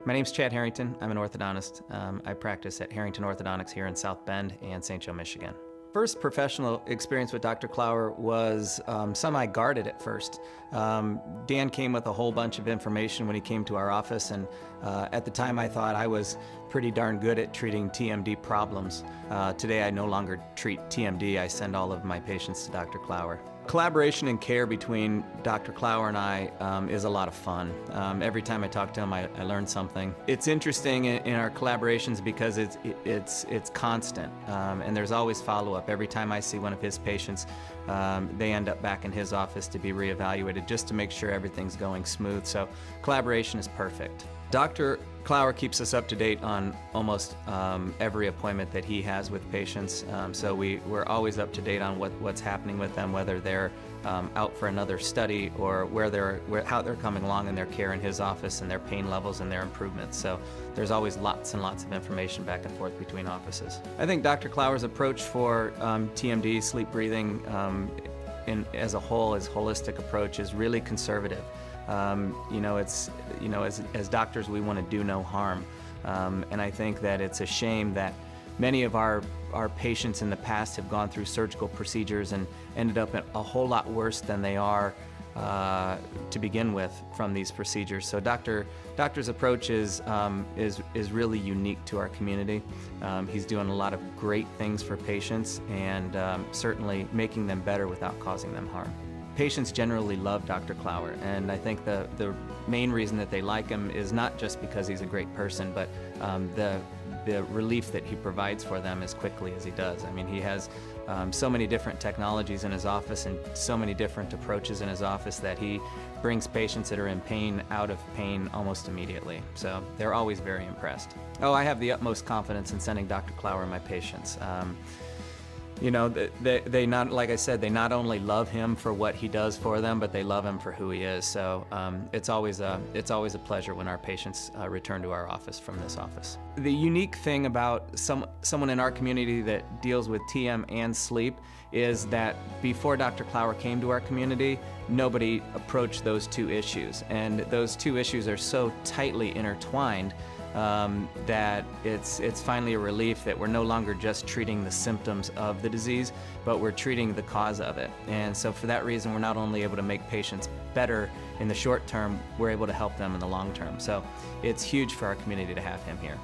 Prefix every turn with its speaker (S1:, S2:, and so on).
S1: My name's Chad Harrington. I'm an orthodontist. I practice at Harrington Orthodontics here in South Bend and St. Joe, Michigan. First professional experience with Dr. Clower was semi-guarded at first. Dan came with a whole bunch of information when he came to our office, and at the time I thought I was pretty darn good at treating TMD problems. Today I no longer treat TMD. I send all of my patients to Dr. Clower. Collaboration and care between Dr. Clower and I is a lot of fun. Every time I talk to him, I learn something. It's interesting in our collaborations because it's constant, and there's always follow-up. Every time I see one of his patients, they end up back in his office to be reevaluated just to make sure everything's going smooth. So collaboration is perfect. Dr. Clower keeps us up to date on almost every appointment that he has with patients, so we're always up to date on what's happening with them, whether they're out for another study or how they're coming along in their care in his office and their pain levels and their improvements. So there's always lots and lots of information back and forth between offices. I think Dr. Clower's approach for TMD, sleep breathing, as a whole, his holistic approach is really conservative. As doctors, we want to do no harm, and I think that it's a shame that many of our patients in the past have gone through surgical procedures and ended up a whole lot worse than they are to begin with from these procedures. So doctor's approach is really unique to our community. He's doing a lot of great things for patients and certainly making them better without causing them harm. Patients generally love Dr. Clower, and I think the main reason that they like him is not just because he's a great person, but the relief that he provides for them as quickly as he does. I mean, he has so many different technologies in his office and so many different approaches in his office that he brings patients that are in pain out of pain almost immediately. So they're always very impressed. Oh, I have the utmost confidence in sending Dr. Clower my patients. They not, like I said, they not only love him for what he does for them, but they love him for who he is. So it's always a pleasure when our patients return to our office from this office. The unique thing about someone in our community that deals with TM and sleep is that before Dr. Clower came to our community, nobody approached those two issues, and those two issues are so tightly intertwined that it's finally a relief that we're no longer just treating the symptoms of the disease, but we're treating the cause of it. And so for that reason, we're not only able to make patients better in the short term, we're able to help them in the long term. So it's huge for our community to have him here.